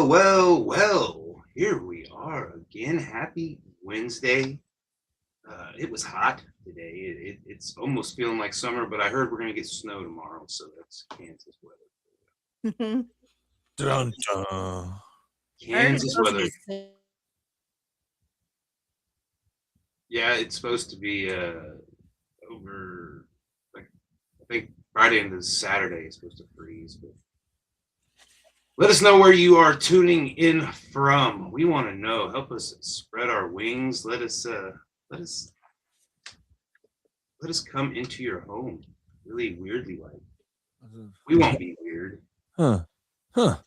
Well. Here we are again. Happy Wednesday. It was hot today. It's almost feeling like summer, but I heard we're going to get snow tomorrow, so that's Kansas weather. Dun, dun. Kansas weather. Yeah, it's supposed to be over, like, I think Friday into Saturday is supposed to freeze, but let us know where you are tuning in from. We want to know. Help us spread our wings. Let us come into your home. Really weirdly like. We won't be weird. Huh. I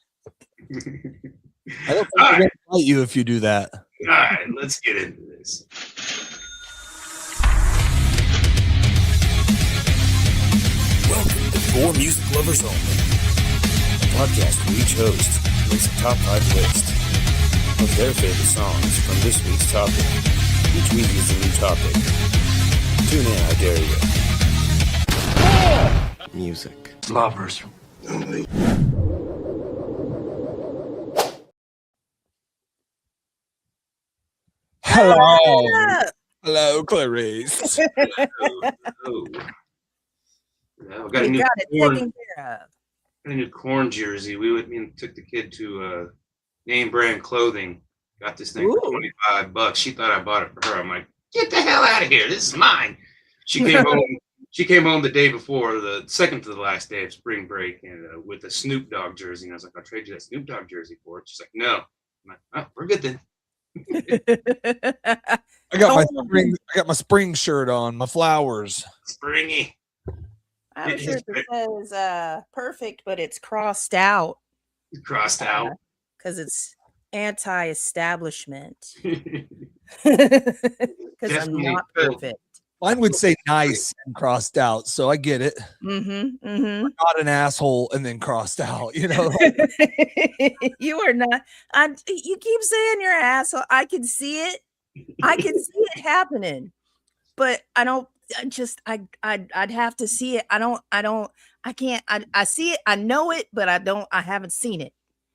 don't think I'm gonna fight you if you do that. All right, let's get into this. Welcome to For Music Lovers Only, a podcast where each host makes a top 5 list of their favorite songs from this week's topic. Each week is a new topic. Tune in, I dare you. Music Lovers Only. Hello, Clarice. Hello. Yeah, got a new Korn jersey. We took the kid to name brand clothing. Got this thing for $25. She thought I bought it for her. I'm like, get the hell out of here. This is mine. She came home. She came home the day before, the second to the last day of spring break, and with a Snoop Dogg jersey. And I was like, I'll trade you that Snoop Dogg jersey for it. She's like, no. I'm like, oh, we're good then. I got my spring shirt on, my flowers. Springy. I'm sure it says perfect, but it's crossed out. Crossed out. Because it's anti-establishment. Because I'm not perfect. Mine would say nice and crossed out, so I get it. Not an asshole and then crossed out, you know. You are not. You keep saying you're an asshole. I can see it. I can see it happening, but I don't. I'd have to see it. I can't. I see it. I know it, but I haven't seen it.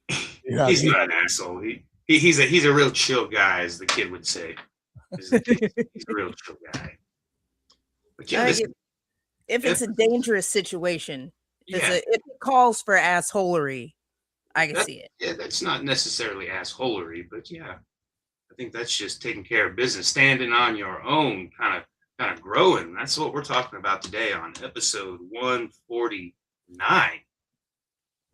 He's not an asshole. He's a real chill guy, as the kid would say. He's a real chill guy. But yeah, if it's a dangerous situation, if it calls for assholery, I can see it. Yeah, that's not necessarily assholery, but yeah, I think that's just taking care of business, standing on your own, kind of growing. That's what we're talking about today on episode 149.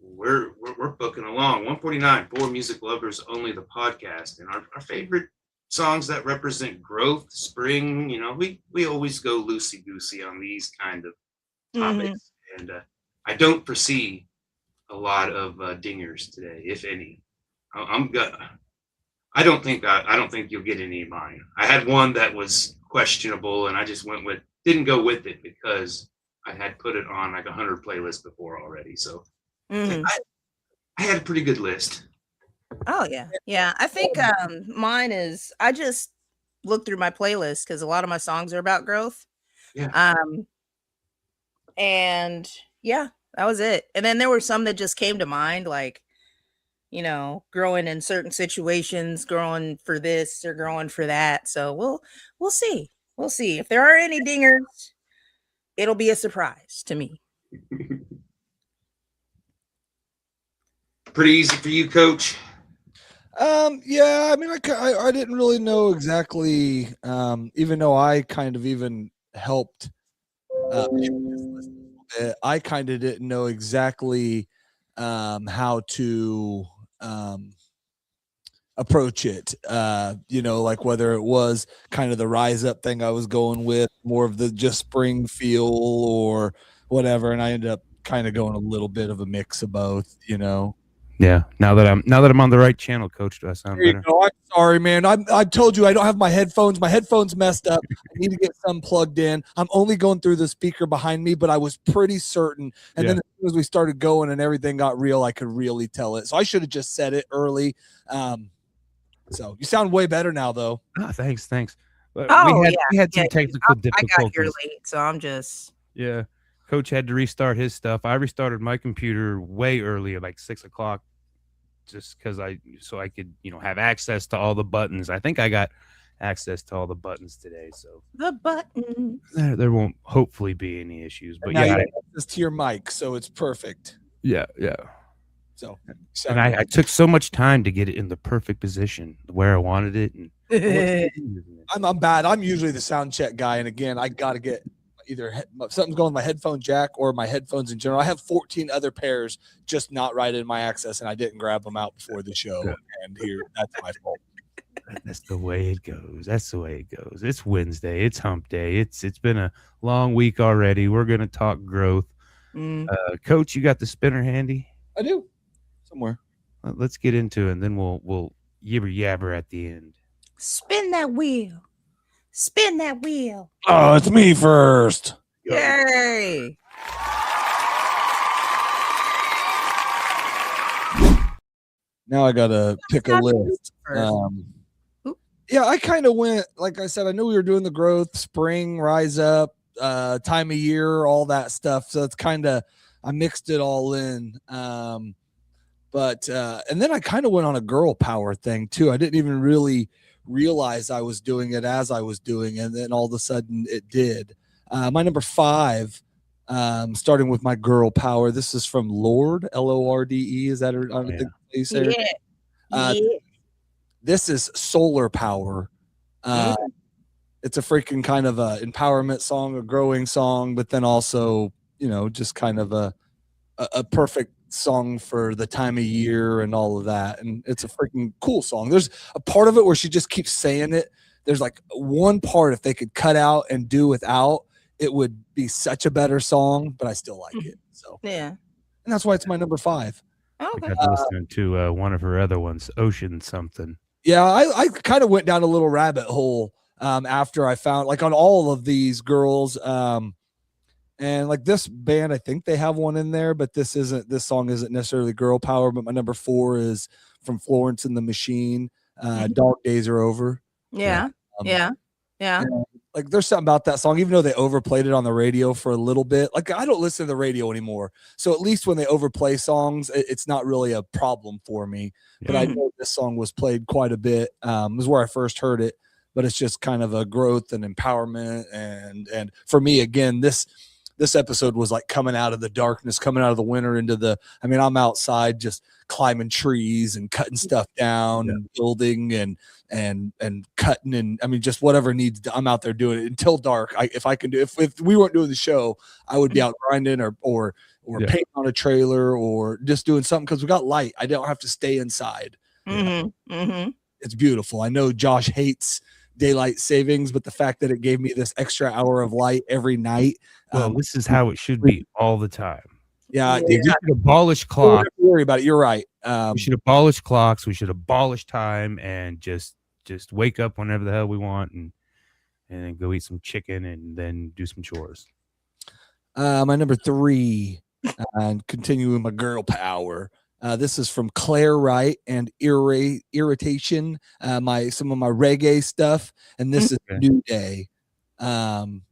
We're booking along 149 For Music Lovers Only, the podcast, and our favorite songs that represent growth, spring. You know, we always go loosey goosey on these kind of topics, and I don't foresee a lot of dingers today, if any. I don't think you'll get any of mine. I had one that was questionable, and I just didn't go with it because I had put it on like 100 playlists before already. So I had a pretty good list. Oh yeah. I think mine is. I just looked through my playlist because a lot of my songs are about growth. Yeah. And yeah, that was it. And then there were some that just came to mind, like, you know, growing in certain situations, growing for this or growing for that. So we'll see. We'll see if there are any dingers. It'll be a surprise to me. Pretty easy for you, Coach. Yeah, I mean, I didn't really know exactly, even though I kind of even helped. I kind of didn't know exactly how to approach it. You know, like whether it was kind of the rise up thing I was going with, more of the just spring feel or whatever, and I ended up kind of going a little bit of a mix of both, you know. Yeah. Now that I'm on the right channel, Coach, do I sound better? I'm sorry, man. I told you I don't have my headphones. My headphones messed up. I need to get some plugged in. I'm only going through the speaker behind me, but I was pretty certain. And then as soon as we started going and everything got real, I could really tell it. So I should have just said it early. So you sound way better now, though. Oh, thanks. We had some technical difficulties. I got here late, so I'm just. Yeah. Coach had to restart his stuff. I restarted my computer way earlier, like 6 o'clock just because I could have access to all the buttons. I think I got access to all the buttons today, so The button. there won't hopefully be any issues. But now you yeah, have access to your mic, so it's perfect. yeah. So And I took so much time to get it in the perfect position where I wanted it. And I'm bad. I'm usually the sound check guy, and again, I got to get either something's going with my headphone jack or my headphones in general. I have 14 other pairs just not right in my access, and I didn't grab them out before the show. And here, that's my fault. That's the way it goes. It's Wednesday. It's hump day. It's been a long week already. We're gonna talk growth. Coach, you got the spinner handy? I do. Somewhere. Let's get into it, and then we'll yibber yabber at the end. Spin that wheel. Spin that wheel. Oh, it's me first. Yay. Now I gotta pick a list. Yeah, I kind of went, like I said, I knew we were doing the growth, spring, rise up, time of year, all that stuff. So it's kind of, I mixed it all in. But and then I kind of went on a girl power thing too. I didn't even really realize I was doing it as I was doing, and then all of a sudden it did. My number 5, starting with my girl power. This is from Lorde, Lorde. Is that her? I don't think you say it. This is solar power. It's a freaking kind of a empowerment song, a growing song, but then also, just kind of a perfect song for the time of year and all of that. And it's a freaking cool song. There's a part of it where she just keeps saying it. There's like one part, if they could cut out and do without, it would be such a better song, but I still like it. So yeah. And that's why it's my number 5. Okay. I got listening to one of her other ones, Ocean something. Yeah, I kind of went down a little rabbit hole after I found, like, on all of these girls. And like this band, I think they have one in there, but this song isn't necessarily girl power. But my number 4 is from Florence and the Machine. Dark Days Are Over. Yeah. Yeah. Like there's something about that song, even though they overplayed it on the radio for a little bit. Like I don't listen to the radio anymore. So at least when they overplay songs, it's not really a problem for me. But I know this song was played quite a bit. It was where I first heard it, but it's just kind of a growth and empowerment. And for me, again, this episode was like coming out of the darkness, coming out of the winter into I'm outside just climbing trees and cutting stuff down and building and cutting. And just whatever needs to, I'm out there doing it until dark. If we weren't doing the show, I would be out grinding or painting on a trailer or just doing something because we got light. I don't have to stay inside. It's beautiful. I know Josh hates daylight savings, but the fact that it gave me this extra hour of light every night. Well, this is how it should be all the time. Yeah, we should abolish clocks. Don't worry about it. You're right. We should abolish clocks. We should abolish time and just wake up whenever the hell we want and then go eat some chicken and then do some chores. My number 3, and continuing my girl power. This is from Claire Wright and Irritation. Some of my reggae stuff, and this is New Day.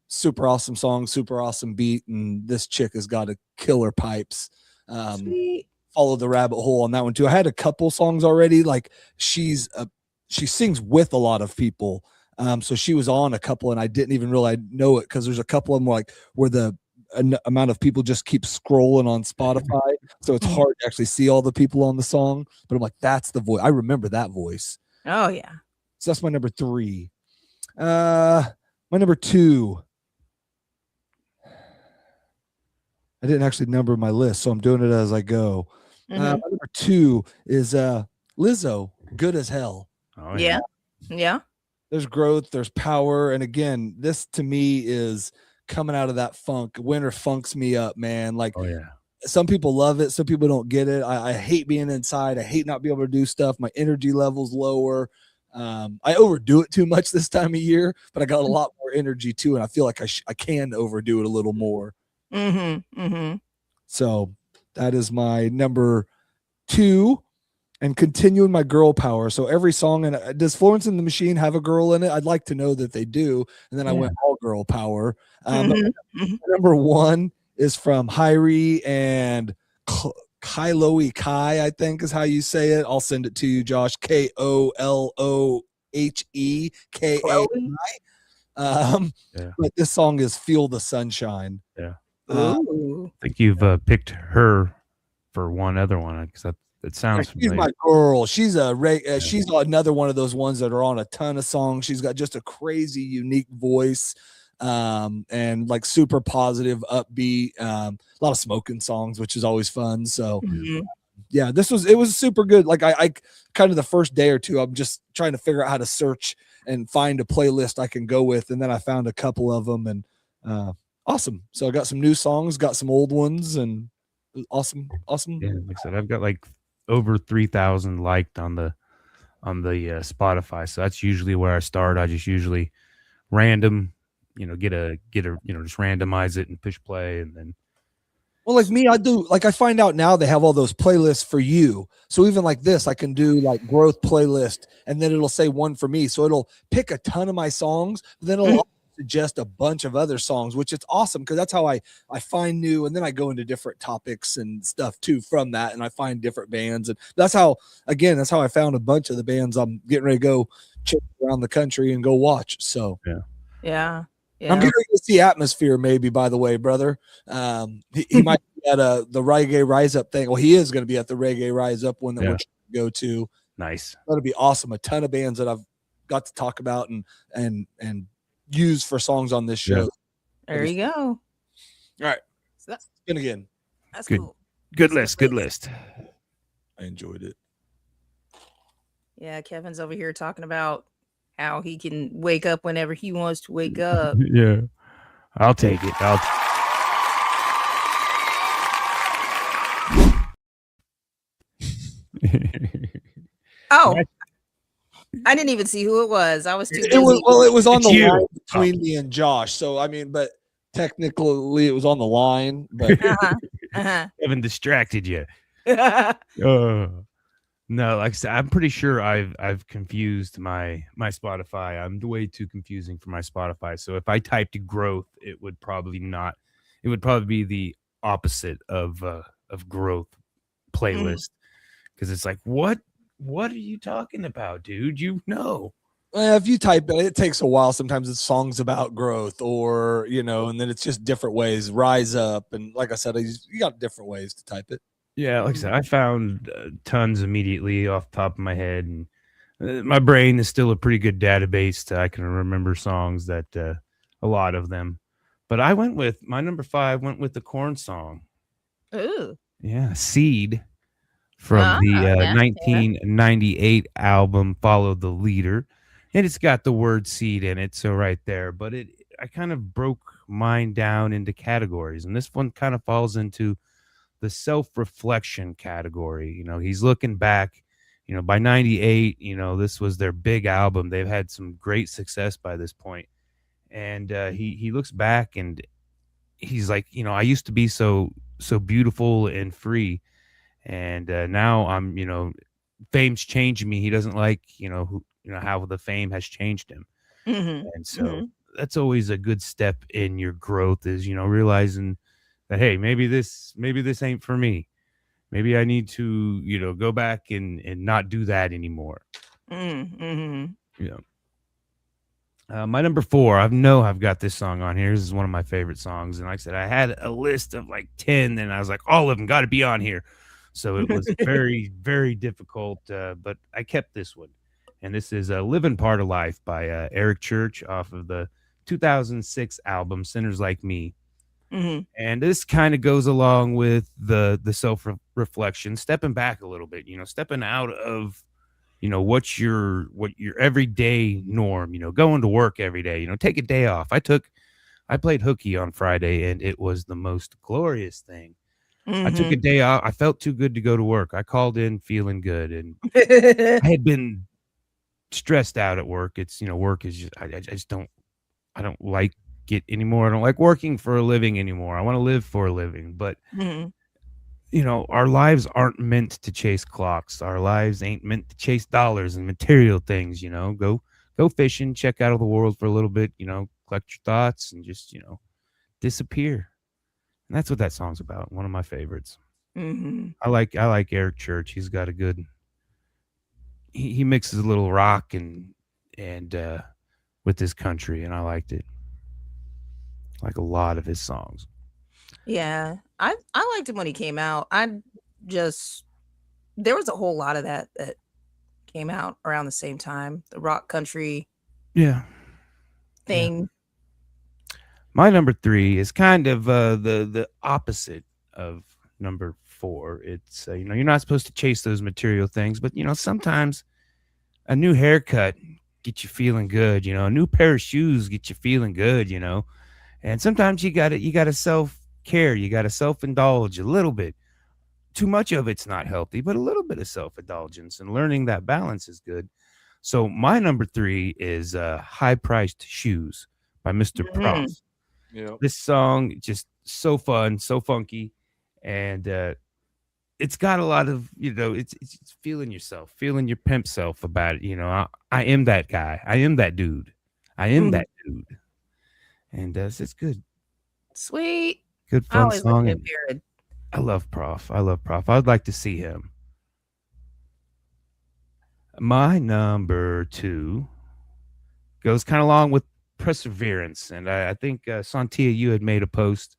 Super awesome song, super awesome beat, and this chick has got a killer pipes. Follow the rabbit hole on that one too. I had a couple songs already. Like she sings with a lot of people, so she was on a couple, and I didn't even really know it because there's a couple of them where the amount of people just keep scrolling on Spotify, so it's hard to actually see all the people on the song. But I'm like, that's the voice. I remember that voice. Oh yeah. So that's my number 3. My number 2. I didn't actually number my list, so I'm doing it as I go. My number 2 is Lizzo, Good as Hell. Oh, yeah. There's growth, there's power, and again, this to me is coming out of that funk. Winter funks me up, man. Like, some people love it, some people don't get it. I hate being inside. I hate not being able to do stuff. My energy level's lower. I overdo it too much this time of year, but I got a lot more energy too, and I feel like I can overdo it a little more. So that is my number 2, and continuing my girl power. So every song, and does Florence and the Machine have a girl in it? I'd like to know that they do. And then I went all girl power. Number 1 is from HIRIE and Kolohe Kai, I think is how you say it. I'll send it to you, Josh. KOLOHEKAI. Yeah. But this song is Feel the Sunshine. Yeah. Ooh. I think you've picked her for one other one because it sounds She's familiar. my girl. She's she's another one of those ones that are on a ton of songs. She's got just a crazy, unique voice, and like super positive, upbeat. A lot of smoking songs, which is always fun. So, yeah, it was super good. Like I kind of the first day or two, I'm just trying to figure out how to search and find a playlist I can go with, and then I found a couple of them, and awesome. So I got some new songs, got some old ones, and awesome. Yeah, like I said, I've got like over 3,000 liked on the Spotify. So that's usually where I start. I just usually random, get a just randomize it and push play, and then. Well, like me, I find out now they have all those playlists for you. So even like this, I can do like growth playlist, and then it'll say one for me. So it'll pick a ton of my songs, but then it'll suggest a bunch of other songs, which it's awesome because that's how I find new, and then I go into different topics and stuff too from that, and I find different bands, and that's how I found a bunch of the bands I'm getting ready to go check around the country and go watch. So yeah. I'm getting ready to see Atmosphere, maybe, by the way, brother. He might be at the Reggae Rise Up thing. Well, he is going to be at the Reggae Rise Up one that we're trying to go to. Nice. That'll be awesome. A ton of bands that I've got to talk about and use for songs on this show. There you go. All right. So that's Spin again. Good. Cool. Good list. Good list. I enjoyed it. Yeah, Kevin's over here talking about how he can wake up whenever he wants to wake up. Yeah. I'll take it. Oh, I didn't even see who it was. I was too busy. It was on It's the you. line between me and Josh. So I mean, but technically it was on the line. But Haven't distracted you. No, like I said, I'm pretty sure I've confused my Spotify. I'm way too confusing for my Spotify. So if I typed growth, it would probably be the opposite of growth playlist. Because it's like, what are you talking about, dude? if you type it, it takes a while. Sometimes it's songs about growth, or and then it's just different ways. Rise up, and like I said, you got different ways to type it. Yeah, like I said, I found tons immediately off the top of my head, and my brain is still a pretty good database. I can remember songs that a lot of them. But I went with my number 5. Went with the Korn song. Ooh, yeah, Seed from the 1998 album "Follow the Leader," and it's got the word "seed" in it, so right there. But I kind of broke mine down into categories, and this one kind of falls into the self-reflection category. He's looking back, by 98, this was their big album. They've had some great success by this point. And he looks back and he's like, I used to be so beautiful and free. And now I'm, fame's changing me. He doesn't like, how the fame has changed him. And so that's always a good step in your growth is, realizing that, hey, maybe this ain't for me. Maybe I need to, go back and not do that anymore. My number 4, I've got this song on here. This is one of my favorite songs. And like I said, I had a list of like 10, and I was like, all of them got to be on here. So it was very, very difficult. But I kept this one. And this is Livin' Part of Life by Eric Church off of the 2006 album, Sinners Like Me. And this kind of goes along with the self-reflection, stepping back a little bit, stepping out of, what your everyday norm, going to work every day, take a day off. I played hooky on Friday, and it was the most glorious thing. I took a day off. I felt too good to go to work. I called in feeling good, and I had been stressed out at work. It's, work is just, I don't like it anymore. I don't like working for a living anymore. I want to live for a living. But our lives aren't meant to chase clocks. Our lives ain't meant to chase dollars and material things. Go fishing, check out of the world for a little bit, collect your thoughts and just disappear. And that's what that song's about. One of my favorites. I like Eric Church. He's got a good. He mixes a little rock and with his country, and I liked it. Like a lot of his songs. Yeah, I liked him when he came out. There was a whole lot of that came out around the same time. The rock country thing. Yeah. My number 3 is kind of the opposite of number 4. It's you're not supposed to chase those material things, but sometimes a new haircut gets you feeling good. A new pair of shoes get you feeling good. And sometimes you gotta self-care. You gotta self-indulge a little bit. Too much of it's not healthy, but a little bit of self-indulgence and learning that balance is good. So my number 3 is High-Priced Shoes by Mr. Prof. Yep. This song just so fun, so funky, and it's got a lot of it's feeling yourself, feeling your pimp self about it. I am that guy. I am that dude. I am that dude. And it's good. Sweet. Good I fun always song. like Jared. I love Prof. I'd like to see him. My number 2 goes kind of along with Perseverance. And I think, Sontia, you had made a post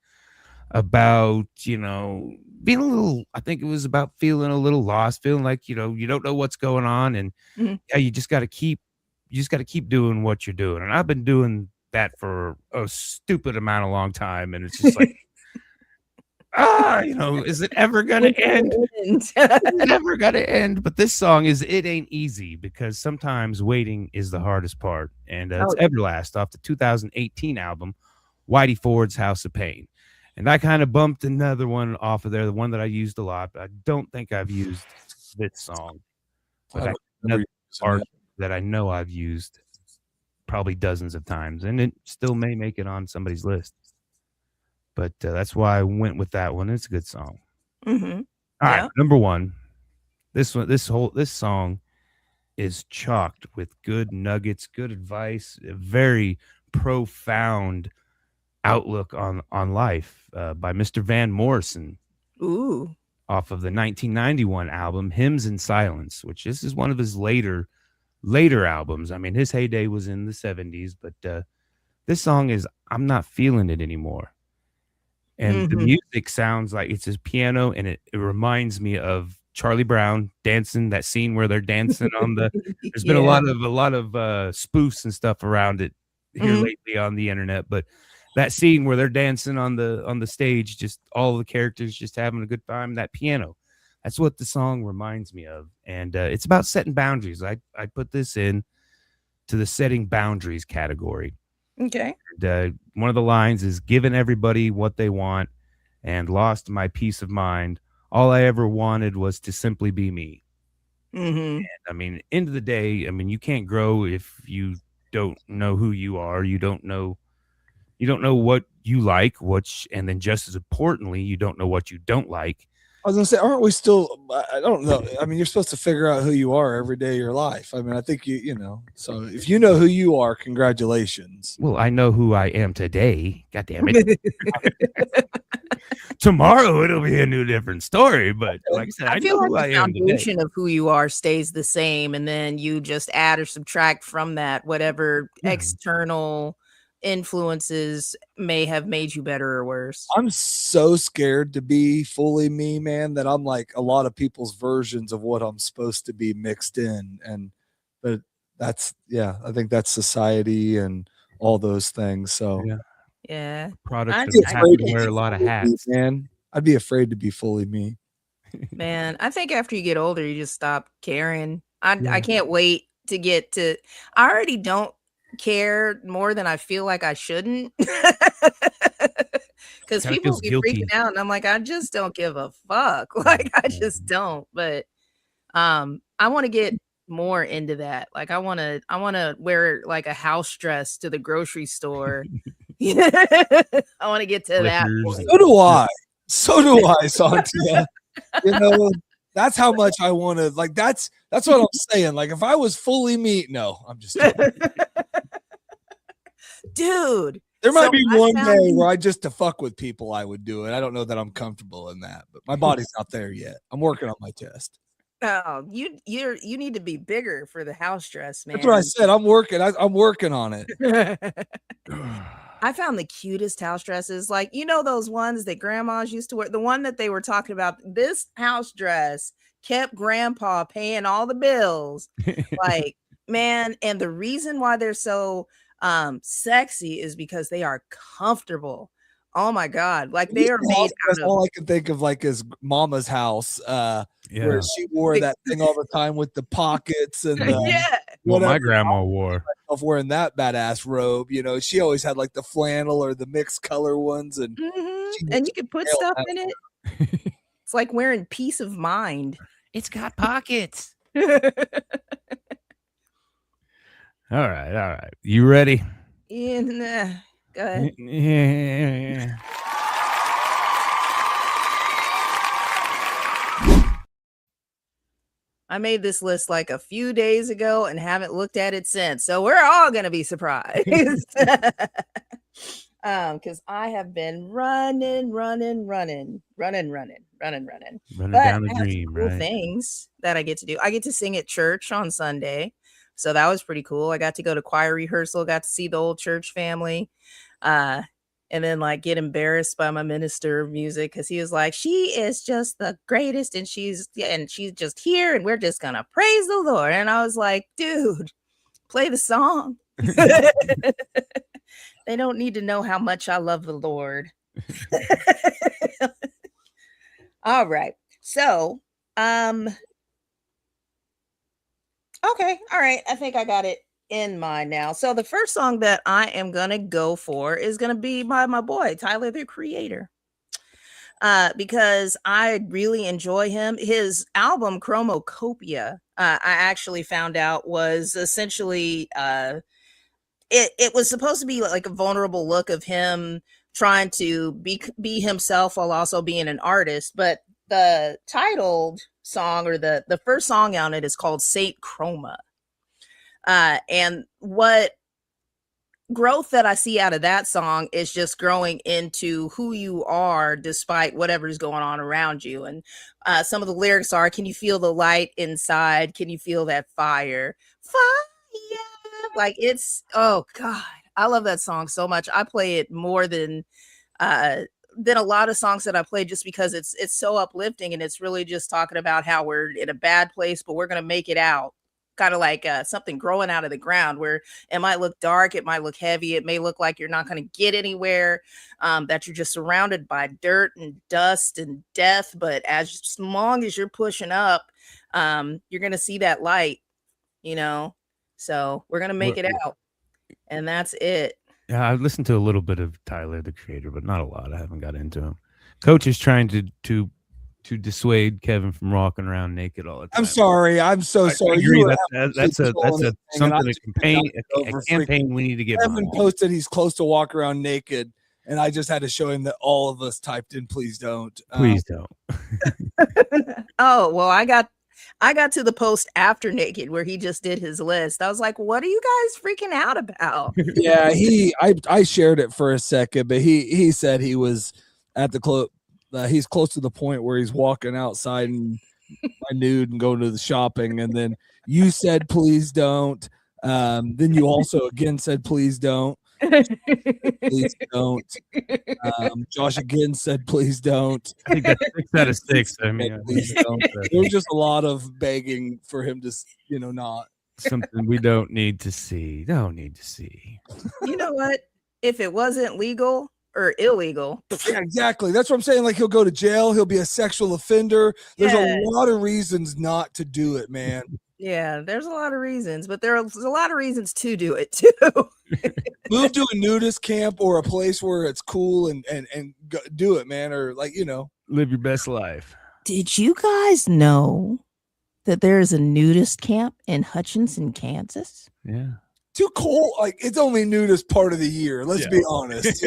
about, being a little, I think it was about feeling a little lost, feeling like, you don't know what's going on. And you just got to keep doing what you're doing. And I've been doing that for a stupid amount of long time. And it's just like, is it ever gonna end? It's never gonna end. But this song it ain't easy, because sometimes waiting is the hardest part. And it's Everlast off the 2018 album, Whitey Ford's House of Pain. And I kind of bumped another one off of there, the one that I used a lot, but I don't think I've used this song. But another part that I know I've used probably dozens of times, and it still may make it on somebody's list. But that's why I went with that one. It's a good song. All right, number 1. This song is chocked with good nuggets, good advice, a very profound outlook on life by Mr. Van Morrison. Ooh. Off of the 1991 album Hymns in Silence, which this is one of his later albums. I mean, his heyday was in the 70s, but this song is I'm Not Feeling It Anymore. And the music sounds like it's his piano, and it reminds me of Charlie Brown dancing, that scene where they're dancing on the there's been a lot of spoofs and stuff around it here lately on the internet, but that scene where they're dancing on the stage, just all the characters just having a good time, that piano, that's what the song reminds me of. And it's about setting boundaries. I put this in to the setting boundaries category. Okay. And, one of the lines is giving everybody what they want and lost my peace of mind. All I ever wanted was to simply be me. And, I mean, end of the day, I mean, you can't grow if you don't know who you are. You don't know what you like, and then just as importantly, you don't know what you don't like. I was gonna say, aren't we still? I don't know. I mean, you're supposed to figure out who you are every day of your life. I mean, I think you know. So if you know who you are, congratulations. Well, I know who I am today. God damn it! Tomorrow it'll be a new different story. But like I said, I feel know like who the I am today. foundation of who you are stays the same, and then you just add or subtract from that whatever external influences may have made you better or worse. I'm so scared to be fully me, man, that I'm like a lot of people's versions of what I'm supposed to be mixed in. But that's, I think that's society and all those things. So yeah, products that have to wear a lot of hats, man. I'd be afraid to be fully me. Man, I think after you get older, you just stop caring. I can't wait to get to. I already don't care more than I feel like I shouldn't, because people be freaking out, and I'm like, I just don't give a fuck. Like, I just don't. But I want to get more into that. Like, I want to wear like a house dress to the grocery store. I want to get to that point. So do I, Sontia. You know, that's how much I want to. Like, that's what I'm saying. Like, if I was fully me, no, I'm just dude. There might So be I one found day these- where I just to fuck with people, I would do it. I don't know that I'm comfortable in that, but my body's not there yet. I'm working on my chest. Oh, you need to be bigger for the house dress, man. That's what I said. I'm working. I'm working on it. I found the cutest house dresses, like those ones that grandmas used to wear. The one that they were talking about, this house dress kept grandpa paying all the bills. Like, man, and the reason why they're so sexy is because they are comfortable. Oh my god, like they are made out of. All I can think of like is mama's house, where she wore that thing all the time with the pockets and Yeah. What my grandma wore. Of wearing that badass robe, she always had like the flannel or the mixed color ones, and and you could put stuff in it. It's like wearing peace of mind. It's got pockets. All right. You ready? Yeah, go ahead. Yeah. I made this list like a few days ago and haven't looked at it since. So we're all going to be surprised. Because I have been running. Running But down the I have dream, some cool right? things that I get to do. I get to sing at church on Sunday. So that was pretty cool. I got to go to choir rehearsal, got to see the old church family. And then like get embarrassed by my minister of music because he was like, she is just the greatest and she's just here and we're just gonna praise the Lord. And I was like, dude, play the song. They don't need to know how much I love the Lord. All right. So okay, all right. I think I got it in mind now. So the first song that I am gonna go for is gonna be by my boy Tyler the Creator, because I really enjoy him. His album Chromocopia, I actually found out was essentially it was supposed to be like a vulnerable look of him trying to be himself while also being an artist, but the titled song or the first song on it is called Saint Chroma. And what growth that I see out of that song is just growing into who you are despite whatever's going on around you. And some of the lyrics are, can you feel the light inside? Can you feel that fire? Fire! Like it's, oh God, I love that song so much. I play it more than a lot of songs that I play just because it's so uplifting and it's really just talking about how we're in a bad place, but we're going to make it out. Kind of like something growing out of the ground where it might look dark, it might look heavy, it may look like you're not going to get anywhere, that you're just surrounded by dirt and dust and death. But as long as you're pushing up, you're going to see that light, so we're going to make it out. And that's it. Yeah, I've listened to a little bit of Tyler the Creator, but not a lot. I haven't got into him. Coach is trying to dissuade Kevin from walking around naked all the time. I'm sorry. I'm so sorry. I agree. That's something a campaign we need to get. Kevin posted he's close to walk around naked, and I just had to show him that all of us typed in, please don't. Please don't. Oh, well, I got to the post after naked where he just did his list. I was like, what are you guys freaking out about? Yeah, I shared it for a second, but he said he was at the he's close to the point where he's walking outside and nude and going to the shopping. And then you said, please don't. Then you also again said, please don't. Please don't. Josh again said, please don't. I think that's 6 out of 6. I mean, please don't. There's just a lot of begging for him to, not. Something we don't need to see. Don't need to see. You know what? If it wasn't legal or illegal. Yeah, exactly. That's what I'm saying. Like he'll go to jail. He'll be a sexual offender. There's a lot of reasons not to do it, man. Yeah, there's a lot of reasons, but there's a lot of reasons to do it too. Move to a nudist camp or a place where it's cool and go, do it, man. Or live your best life. Did you guys know that there is a nudist camp in Hutchinson, Kansas? Yeah. Too cold. Like it's only nudist part of the year. Let's be honest.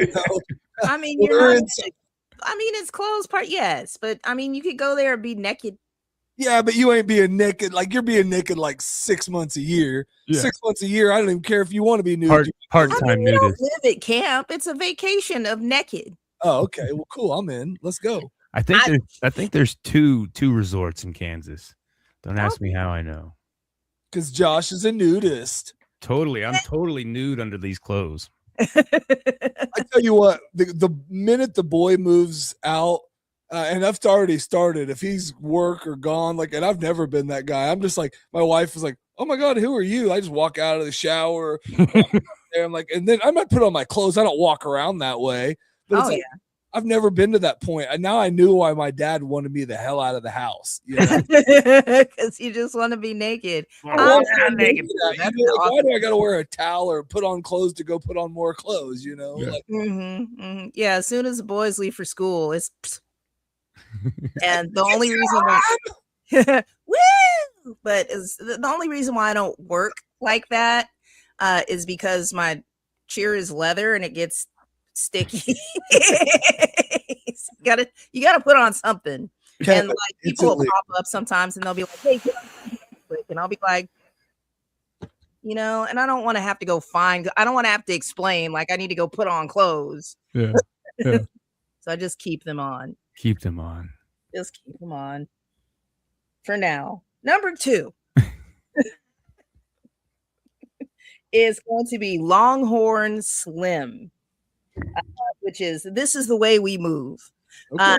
I mean, it's closed part, yes, but I mean, you could go there and be naked. Yeah, but you ain't being naked. Like you're being naked like 6 months a year. Yeah. 6 months a year. I don't even care if you want to be nude. Part-time You don't nudist. live at camp. It's a vacation of naked. Oh, okay. Well, cool. I'm in. Let's go. I think there's two resorts in Kansas. Don't ask me how I know. Because Josh is a nudist. Totally. I'm totally nude under these clothes. I tell you what, the minute the boy moves out, and I've already started, if he's work or gone, like, and I've never been that guy. I'm just like, my wife is like, oh my God, who are you? I just walk out of the shower. And I'm like, and then I might put on my clothes. I don't walk around that way. But it's like, I've never been to that point. And now I knew why my dad wanted me the hell out of the house. You know? Because you just want to be naked. Why do I got to wear a towel or put on clothes to go put on more clothes? You know, Yeah. Yeah. As soon as the boys leave for school, it's and the only reason why, but is the only reason why I don't work like that is because my cheer is leather and it gets sticky. You gotta put on something. Okay, and like people will pop up sometimes and they'll be like, hey, and I'll be like, you know, and I don't want to have to go find, I don't want to have to explain, like I need to go put on clothes. Yeah. So I just keep them on. Keep them on. Just keep them on for now. Number 2 is going to be Longhorn Slim, which is This Is the Way We Move. Okay.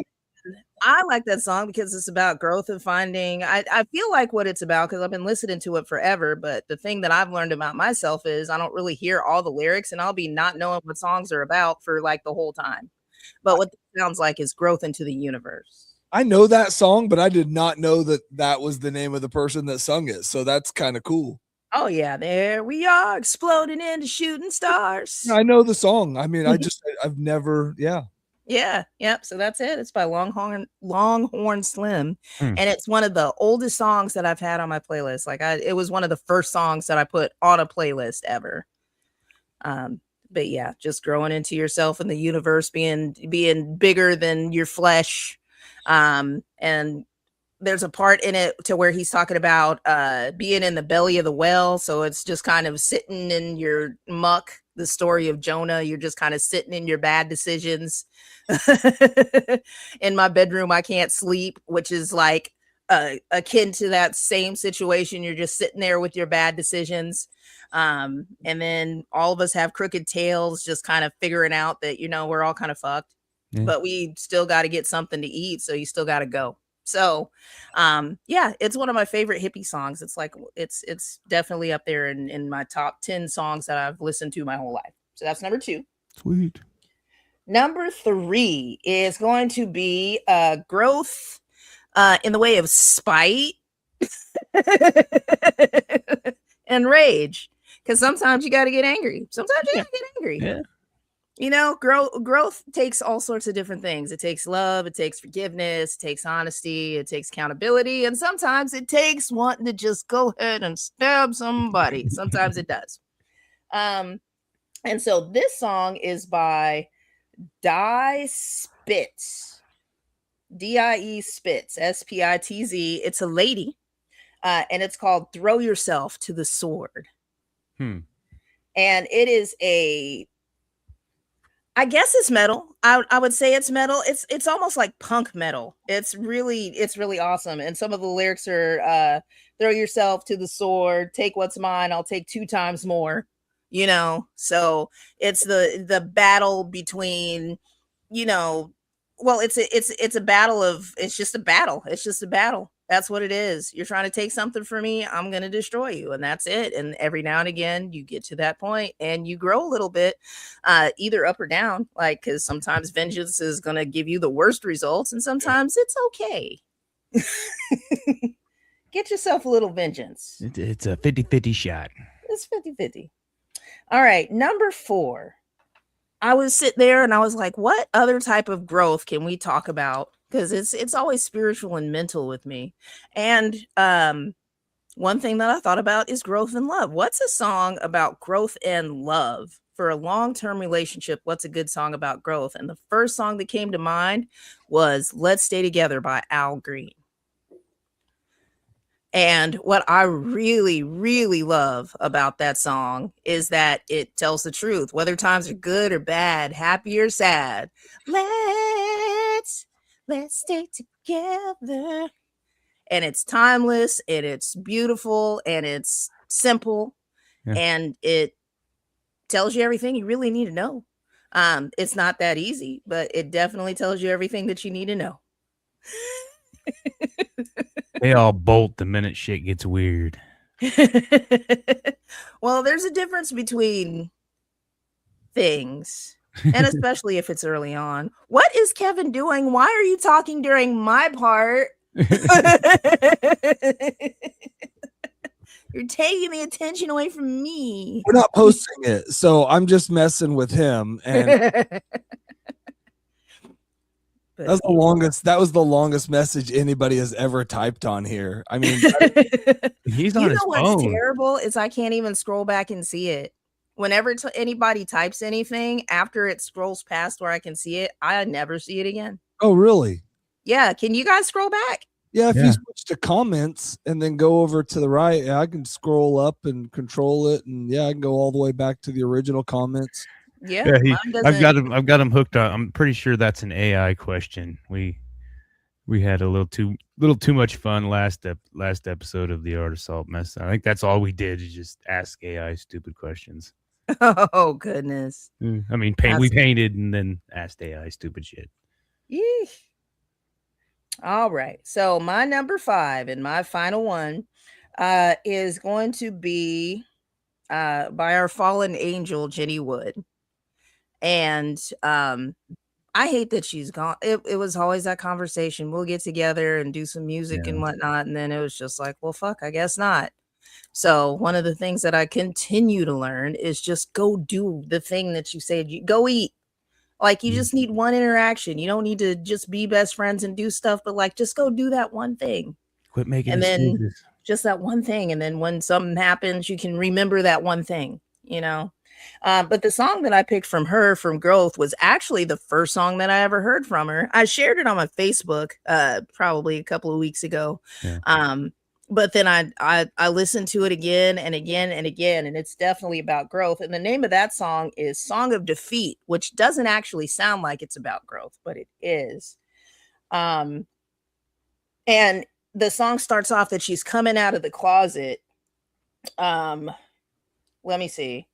I like that song because it's about growth and finding. I feel like what it's about, because I've been listening to it forever, but the thing that I've learned about myself is I don't really hear all the lyrics, and I'll be not knowing what songs are about for like the whole time. But what it sounds like is growth into the universe. I know that song, but I did not know that that was the name of the person that sung it. So that's kind of cool. Oh, yeah. There we are, exploding into shooting stars. I know the song. I mean, I've never, yeah. Yeah. Yep. So that's it. It's by Longhorn Slim. And it's one of the oldest songs that I've had on my playlist. Like it was one of the first songs that I put on a playlist ever. But yeah, just growing into yourself and the universe, being bigger than your flesh. And there's a part in it to where he's talking about being in the belly of the whale. So it's just kind of sitting in your muck. The story of Jonah, you're just kind of sitting in your bad decisions. In my bedroom, I can't sleep, which is like akin to that same situation. You're just sitting there with your bad decisions. And then all of us have crooked tails, just kind of figuring out that, you know, we're all kind of fucked, but we still got to get something to eat. So you still got to go. So, yeah, it's one of my favorite hippie songs. It's like, it's definitely up there in my top 10 songs that I've listened to my whole life. So that's number 2. Sweet. Number 3 is going to be growth in the way of spite and rage. Because sometimes you got to get angry. Sometimes you got to get angry. Yeah. You know, growth takes all sorts of different things. It takes love, it takes forgiveness, it takes honesty, it takes accountability, and sometimes it takes wanting to just go ahead and stab somebody. Sometimes it does. And so this song is by Die Spitz, D-I-E Spitz, S-P-I-T-Z. It's a lady, and it's called Throw Yourself to the Sword. And it is I guess it's metal. I would say it's metal. It's almost like punk metal. It's really awesome. And some of the lyrics are throw yourself to the sword, take what's mine, I'll take 2 times more. You know, so it's the battle between, you know, well, it's a battle of, it's just a battle. It's just a battle. That's what it is. You're trying to take something from me, I'm going to destroy you. And that's it. And every now and again, you get to that point and you grow a little bit, either up or down, like, because sometimes vengeance is going to give you the worst results. And sometimes it's okay. Get yourself a little vengeance. It's a 50-50 shot. It's 50-50. All right. Number 4. I was sitting there and I was like, what other type of growth can we talk about? Because it's always spiritual and mental with me. And one thing that I thought about is growth and love. What's a song about growth and love for a long-term relationship? What's a good song about growth? And the first song that came to mind was Let's Stay Together by Al Green. And what I really, really love about that song is that it tells the truth, whether times are good or bad, happy or sad. Let's stay together. And it's timeless, and it's beautiful, and it's simple, and it tells you everything you really need to know. It's not that easy, but it definitely tells you everything that you need to know. They all bolt the minute shit gets weird. Well, there's a difference between things, and especially if it's early on. What is Kevin doing? Why are you talking during my part? You're taking the attention away from me. We're not posting it, so I'm just messing with him. And that was the longest message anybody has ever typed on here. I mean, he's on his phone. What's terrible is I can't even scroll back and see it. Whenever anybody types anything, after it scrolls past where I can see it, I never see it again. Oh, really? Yeah. Can you guys scroll back? Yeah, if you switch to comments and then go over to the right, I can scroll up and control it, and I can go all the way back to the original comments. Yeah, I've got him hooked on. I'm pretty sure that's an AI question. We had a little too much fun last episode of the Art Assault Mess. I think that's all we did is just ask AI stupid questions. Oh goodness! I mean, we painted and then asked AI stupid shit. Yeesh. All right, so my number 5 and my final one is going to be by our fallen angel Jenny Wood, and I hate that she's gone. It was always that conversation. We'll get together and do some music and whatnot, and then it was just like, well, fuck, I guess not. So one of the things that I continue to learn is just go do the thing that you said. You go eat. Like, you just need one interaction. You don't need to just be best friends and do stuff, but like, just go do that one thing. Quit making and excuses. Then just that one thing. And then when something happens, you can remember that one thing, you know? But the song that I picked from her from Growth was actually the first song that I ever heard from her. I shared it on my Facebook probably a couple of weeks ago. Yeah. But then I listened to it again and again and again, and it's definitely about growth. And the name of that song is Song of Defeat, which doesn't actually sound like it's about growth, but it is. And the song starts off that she's coming out of the closet. Let me see.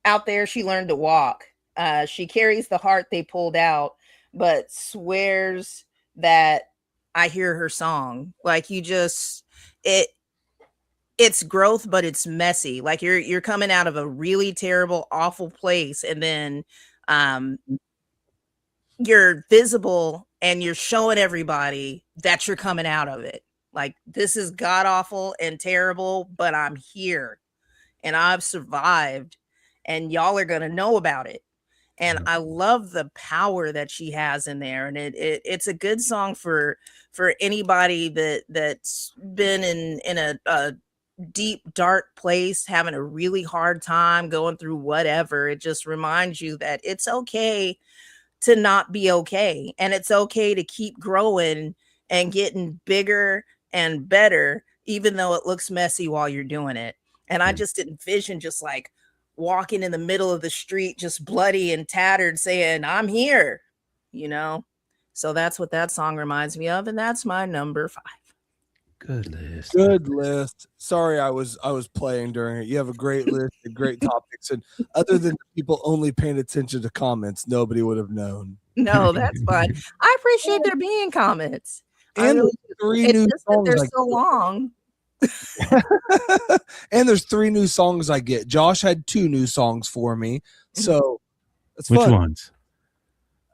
Out there, she learned to walk. She carries the heart they pulled out, but swears that I hear her song. Like, it's growth, but it's messy. Like, you're coming out of a really terrible, awful place, and then you're visible and you're showing everybody that you're coming out of it. Like, this is god awful and terrible, but I'm here and I've survived, and y'all are gonna know about it. And I love the power that she has in there. And it's a good song for anybody that's been in a deep, dark place, having a really hard time, going through whatever. It just reminds you that it's okay to not be okay. And it's okay to keep growing and getting bigger and better, even though it looks messy while you're doing it. And I just envision just like walking in the middle of the street, just bloody and tattered, saying, I'm here, you know? So that's what that song reminds me of. And that's my number 5. Good list. Sorry, I was playing during it. You have a great list and great topics. And other than people only paying attention to comments, nobody would have known. No, that's fine. I appreciate there being comments. And really, 3 new songs. They're so long. And there's 3 new songs I get. Josh had 2 new songs for me, so it's fun. Which ones?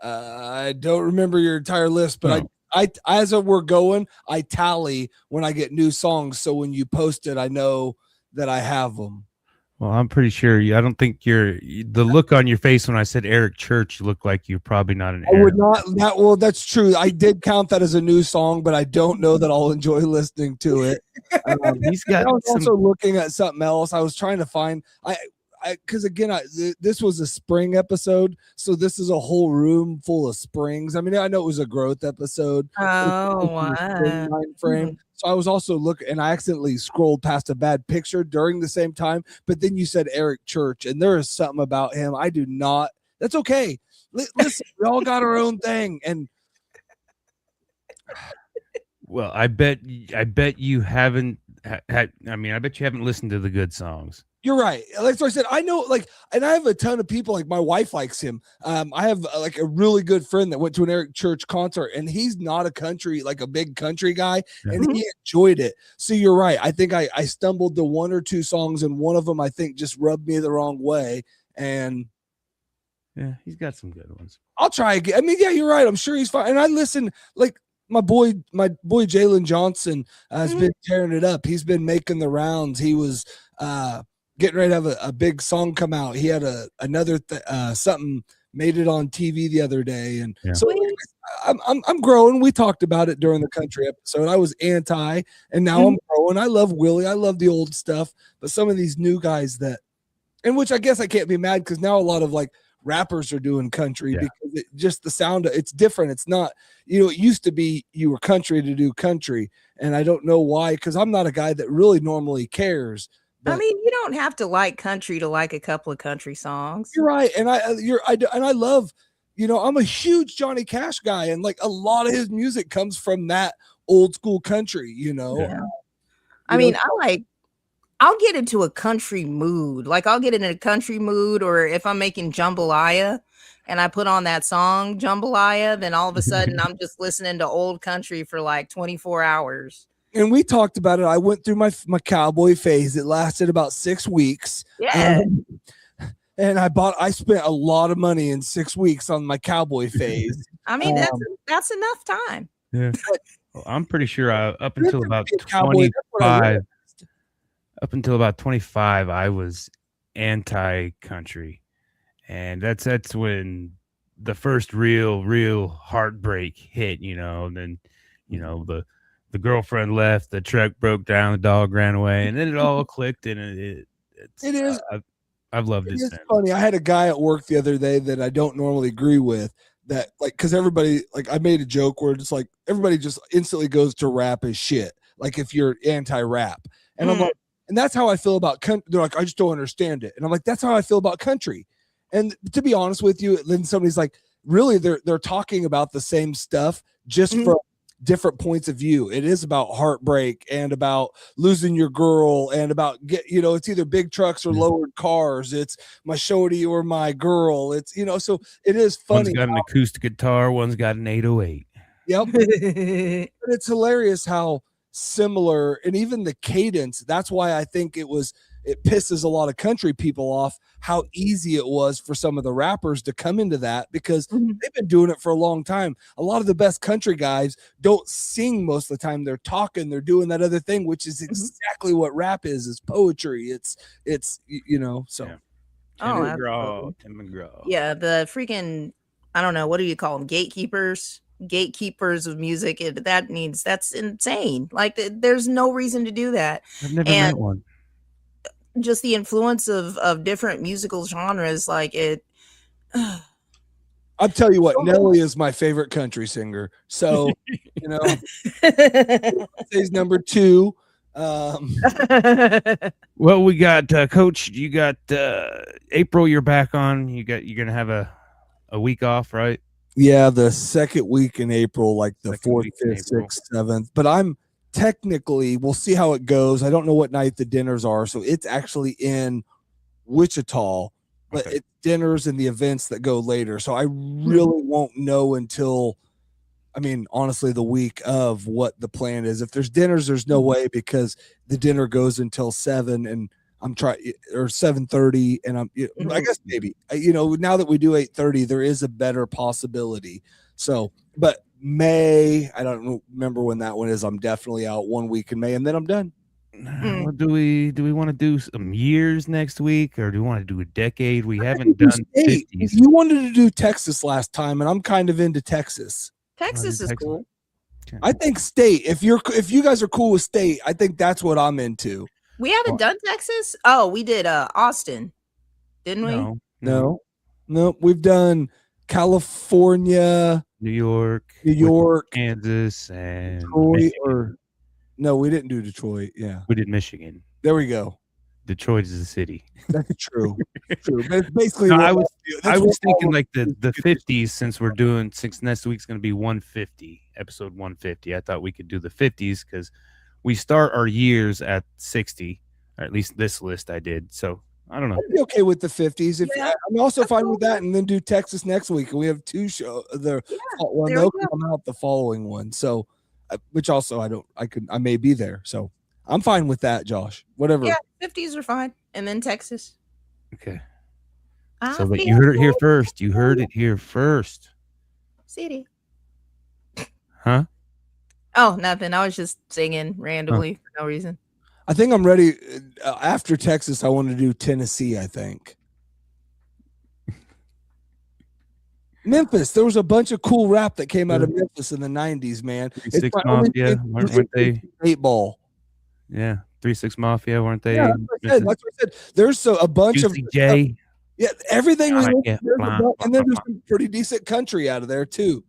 I don't remember your entire list, but I as we're going, I tally when I get new songs, so when you post it, I know that I have them. Well, I'm pretty sure I don't think the look on your face when I said Eric Church looked like you're probably not an Eric. I would not. Well, that's true. I did count that as a new song, but I don't know that I'll enjoy listening to it. He's got. I was also looking at something else. I was trying to find. Because again, this was a spring episode, so this is a whole room full of springs. I mean, I know it was a growth episode. Oh, wow. Time frame. So I was also looking, and I accidentally scrolled past a bad picture during the same time. But then you said Eric Church, and there is something about him. I do not. That's okay. Listen, we all got our own thing, and Well, I bet you haven't had. I mean, I bet you haven't listened to the good songs. you're right. Like so I said, I know, like, and I have a ton of people. Like my wife likes him. I have like a really good friend that went to an Eric Church concert, and he's not a country, like a big country guy, and he enjoyed it. So you're right. I think I stumbled to one or two songs, and one of them I think just rubbed me the wrong way. And Yeah, he's got some good ones. I'll try again. I mean, yeah, you're right. I'm sure he's fine. And I listen, like my boy Jalen Johnson has been tearing it up. He's been making the rounds. He was getting ready to have a big song come out. He had another something made it on TV the other day, and so I'm growing. We talked about it during the country episode. I was anti, and now I'm growing. I love Willie. I love the old stuff, but some of these new guys and which I guess I can't be mad because now a lot of like rappers are doing country because just the sound, it's different. It's not, it used to be you were country to do country, and I don't know why, because I'm not a guy that really normally cares. I mean, you don't have to like country to like a couple of country songs. You're right, and I love, I'm a huge Johnny Cash guy, and like a lot of his music comes from that old school country. Yeah. I mean, I'll get into a country mood. Like I'll get in a country mood, or if I'm making jambalaya and I put on that song Jambalaya, then all of a sudden I'm just listening to old country for like 24 hours. And we talked about it. I went through my cowboy phase. It lasted about 6 weeks. Yeah. And I spent a lot of money in 6 weeks on my cowboy phase. I mean, that's enough time. Yeah. Well, I'm pretty sure up until about 25. Up until about 25, I was anti-country, and that's when the first real heartbreak hit. And then the girlfriend left, the truck broke down, the dog ran away, and then it all clicked. And it is. I've loved it. It's funny. I had a guy at work the other day that I don't normally agree with. That like, because everybody, like, I made a joke where it's like everybody just instantly goes to rap as shit. Like if you're anti-rap, and I'm like. And that's how I feel about country. They're like, I just don't understand it. And I'm like, that's how I feel about country. And to be honest with you, then somebody's like, really, they're talking about the same stuff, just from different points of view. It is about heartbreak and about losing your girl and about it's either big trucks or lowered cars. It's my shorty or my girl. It's, so it is funny. One's got an acoustic guitar. One's got an 808. Yep. But it's hilarious how similar, and even the cadence. That's why I think it pisses a lot of country people off how easy it was for some of the rappers to come into that, because they've been doing it for a long time. A lot of the best country guys don't sing most of the time. They're talking, they're doing that other thing, which is exactly what rap is poetry. It's so Tim McGraw. Yeah, the freaking, I don't know, what do you call them, gatekeepers of music. That's insane. Like there's no reason to do that. I've never met one. Just the influence of different musical genres, like it. I'll tell you what, Nelly is my favorite country singer. So he's number 2. Well, we got Coach. You got April. You're back on. You're gonna have a week off, right? Yeah, the second week in April, like the 4th, 5th, 6th, 7th. But I'm technically, we'll see how it goes. I don't know what night the dinners are, so it's actually in Wichita, but it's dinners and the events that go later. So I really won't know until, honestly, the week of what the plan is. If there's dinners, there's no way, because the dinner goes until 7, and I'm trying, or 7:30, and I guess maybe, now that we do 8:30, there is a better possibility. So, but May, I don't remember when that one is. I'm definitely out 1 week in May, and then I'm done. Well, do we want to do some years next week, or do we want to do a decade? We haven't done 50s. You wanted to do Texas last time, and I'm kind of into Texas. Texas is cool. I think state. If you guys are cool with state, I think that's what I'm into. We haven't done Texas. Oh, we did Austin, didn't we? No. We've done California, New York, Kansas, and Detroit, or No, we didn't do Detroit. Yeah, We did Michigan. there we go. Detroit is a city. That's true. True. But it's basically, No, what I was thinking all like of the 50s, since next week's going to be 150, episode 150. I thought we could do the 50s because we start our years at 60, or at least this list I did. So I don't know. I'd be okay with the 50s. I'm also that's fine cool. with that, and then do Texas next week, and we have two shows. One there they'll we go. come out the following one. So, which also I may be there. So I'm fine with that, Josh. Whatever. Yeah, 50s are fine. And then Texas. Okay. I So but feel you heard it here so first. You heard it here first. City. Huh? Oh, nothing. I was just singing randomly for no reason. I think I'm ready. After Texas, I want to do Tennessee. I think Memphis. There was a bunch of cool rap that came out of Memphis in the '90s. Man, 3 6 Mafia, weren't they? 8 Ball. Yeah, 3 6 Mafia, weren't they? Yeah, that's what I said. There's a bunch Juicy of J. Yeah, everything we Yeah, and then there's some pretty decent country out of there too.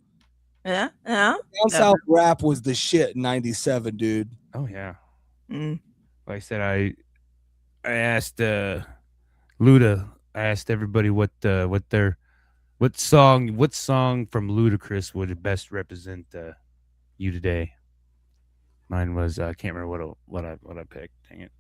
Yeah. Down South rap was the shit in '97, dude. Oh yeah. Mm. Like I said, I asked Luda. I asked everybody what song from Ludacris would best represent you today. Mine was I can't remember what I picked. Dang it.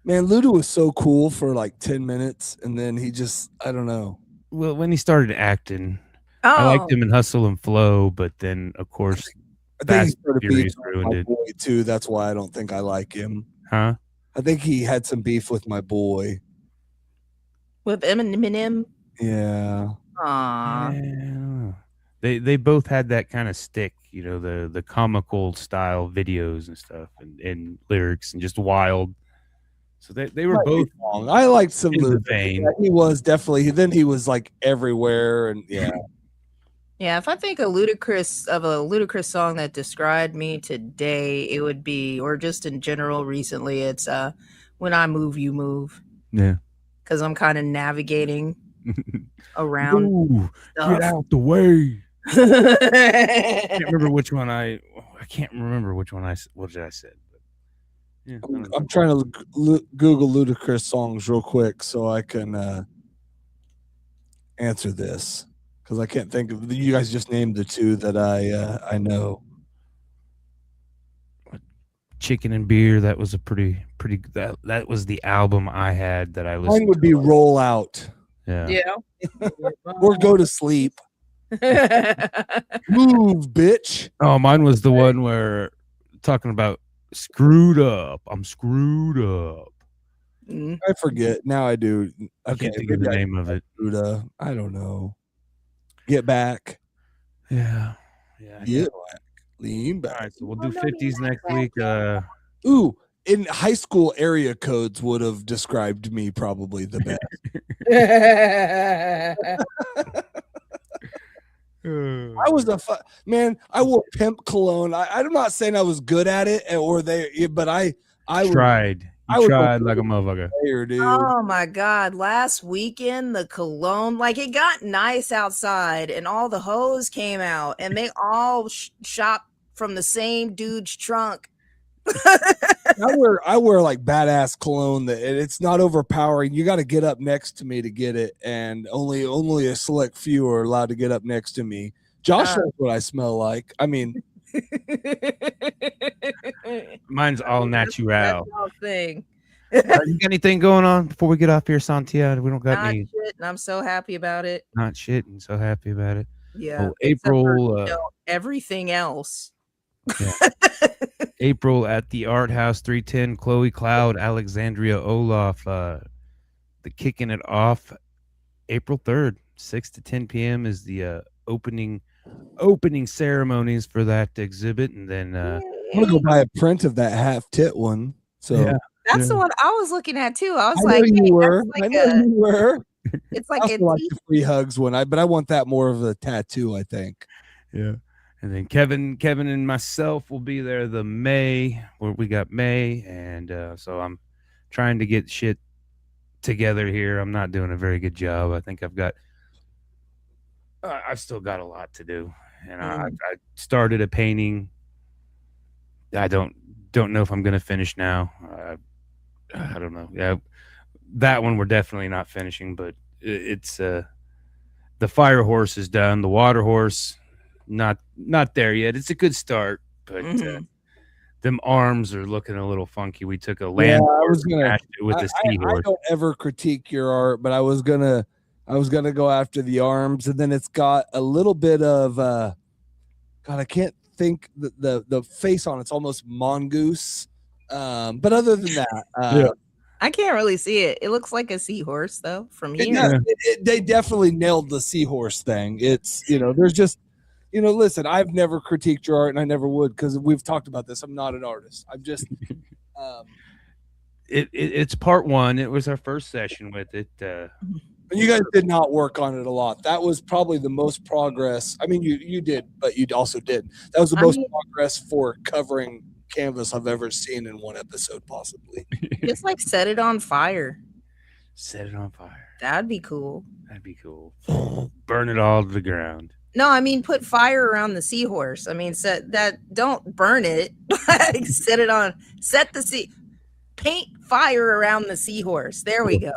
Man, Luda was so cool for like 10 minutes, and then he just, I don't know. Well, when he started acting, Oh, I liked him in Hustle and Flow, but then of course, I think he Fast started and Furious beefing with ruined my it. boy too. That's why I don't think I like him. Huh? I think he had some beef with my boy. with Eminem. Yeah. Aw. Yeah. They both had that kind of stick, you know, the comical style videos and stuff, and lyrics, and just wild. So they were both wrong. I liked some in the Luda. vein. Yeah, he was definitely. Then he was like everywhere, and yeah. Yeah, if I think of a Ludacris song that described me today, it would be, or just in general recently, it's When I Move, You Move. Yeah. Because I'm kind of navigating around. Ooh, stuff. get out the way. I can't remember which one what did I said. But yeah, I'm trying to Google Ludacris songs real quick so I can answer this, because I can't think of. You guys just named the two that I know. Chicken and Beer, that was a pretty that was the album I had that I listened Mine would to. be Roll Out. Yeah. Or Go to Sleep. Move, bitch. Oh, mine was the one where talking about screwed up. I'm screwed up. I forget. Now I do. I can't think of the name of it. I don't know. Get Back. Yeah. Get Back. Lean Back. All right, so we'll do 50s next week. Ooh, in high school, area codes would have described me probably the best. I was man. I wore pimp cologne. I'm not saying I was good at it, but I tried. You tried like a motherfucker. Player, dude. Oh my God. Last weekend, the cologne, like it got nice outside and all the hoes came out and they all shopped from the same dude's trunk. I wear like badass cologne that it's not overpowering. You got to get up next to me to get it, and only a select few are allowed to get up next to me. Josh knows what I smell like. I mean, mine's all natural. That's all thing. You got anything going on before we get off here, Sontia? We don't got Not any. shit, and I'm so happy about it. Not shit, and so happy about it. Yeah. Oh, April. Everything else. Yeah. April at the Art House 310. Chloe Cloud, Alexandria Olaf. The kicking it off April 3rd, 6 to 10 p.m. is the opening ceremonies for that exhibit, and then I'm gonna go buy a print of that half tit one. So yeah. That's the one I was looking at too. I was I know you were. It's like I like the free hugs one. But I want that more of a tattoo, I think. Yeah. And then Kevin and myself will be there where we got May, and so I'm trying to get shit together here. I'm not doing a very good job. I think I've still got a lot to do, and I started a painting I don't know if I'm gonna finish now. I don't know. Yeah, that one we're definitely not finishing, but it's the fire horse is done. The water horse, not there yet. It's a good start, but Mhm. them arms are looking a little funky. We took a Yeah, land I horse was and gonna. mashed it with a I seahorse. don't ever critique your art, but I was gonna go after the arms, and then it's got a little bit of God. I can't think the face on it's almost mongoose. But other than that, Yeah. I can't really see it. It looks like a seahorse though from it, here. does- they definitely nailed the seahorse thing. It's there's just listen, I've never critiqued your art, and I never would because we've talked about this. I'm not an artist. I'm just It's part one. It was our first session with it. And you guys did not work on it a lot. That was probably the most progress. I mean, you did, but you also did. That was the most progress for covering canvas I've ever seen in one episode, possibly. Just like set it on fire. Set it on fire. That'd be cool. That'd be cool. Burn it all to the ground. No, I mean put fire around the seahorse. I mean set that. Don't burn it. Like, set it on. Set the paint fire around the seahorse. There we go.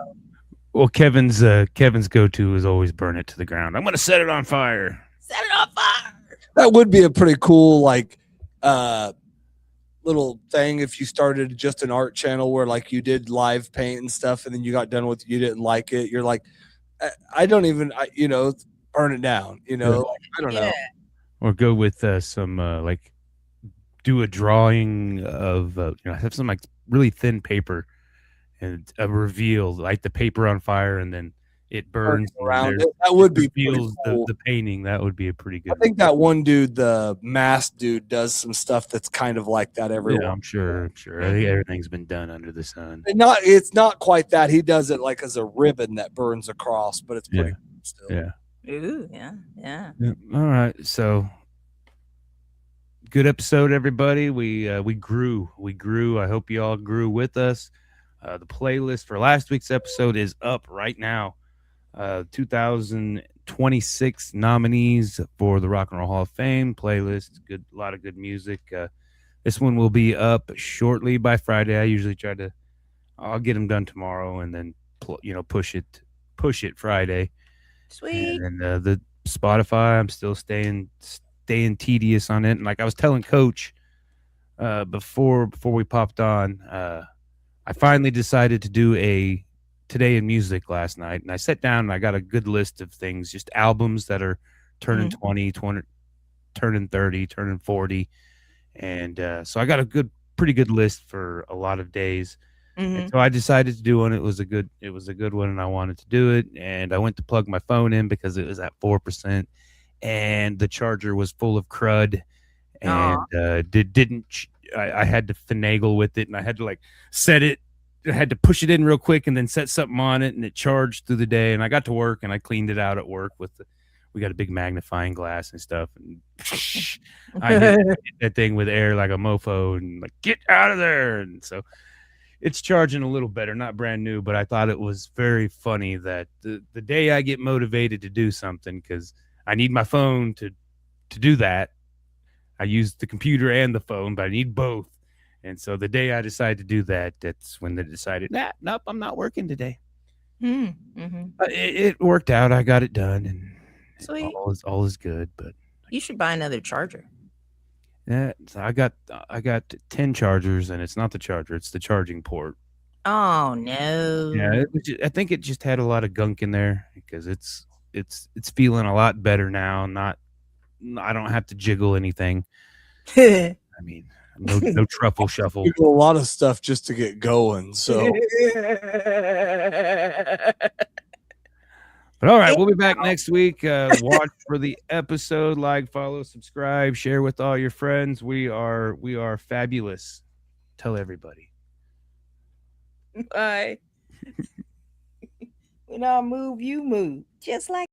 Well, Kevin's go-to is always burn it to the ground. I'm gonna set it on fire. Set it on fire. That would be a pretty cool little thing if you started just an art channel where like you did live paint and stuff, and then you got done with you didn't like it. You're like, I don't even burn it down. I don't know. Or go with some like do a drawing of have some like really thin paper and a reveal, light the paper on fire and then it burns around it. That would be reveals cool. the painting. That would be a pretty good. I think that one dude, the mask dude, does some stuff that's kind of like that everywhere. Yeah, I'm sure. I think everything's been done under the sun. It's not quite that. He does it like as a ribbon that burns across, but it's pretty cool still. Yeah. Ooh, yeah. All right. So good episode, everybody. We grew. I hope you all grew with us. The playlist for last week's episode is up right now. 2026 nominees for the Rock and Roll Hall of Fame playlist. A lot of good music. This one will be up shortly by Friday. I usually I'll get them done tomorrow and then push it Friday. Sweet. And the Spotify, I'm still staying tedious on it. And like I was telling Coach before we popped on, I finally decided to do a Today in Music last night, and I sat down and I got a good list of things, just albums that are turning 20, turning 30, turning 40. And so I got a pretty good list for a lot of days. And so I decided to do one. It was a good one, and I wanted to do it. And I went to plug my phone in because it was at 4%, and the charger was full of crud, and I had to finagle with it, and I had to like set it. I had to push it in real quick and then set something on it, and it charged through the day. And I got to work and I cleaned it out at work we got a big magnifying glass and stuff. And I hit that thing with air like a mofo and like, get out of there. And so it's charging a little better, not brand new, but I thought it was very funny that the day I get motivated to do something, because I need my phone to do that. I use the computer and the phone, but I need both. And so the day I decided to do that, that's when they decided, nope, I'm not working today. It worked out. I got it done, and sweet. All is good. But you should buy another charger. Yeah, so I got 10 chargers, and it's not the charger; it's the charging port. Oh no! Yeah, I think it just had a lot of gunk in there because it's feeling a lot better now. I don't have to jiggle anything. I mean. No truffle shuffle. You do a lot of stuff just to get going. So, but all right, we'll be back next week. Watch for the episode, like, follow, subscribe, share with all your friends. We are fabulous. Tell everybody. Bye. When I move, you move, just like.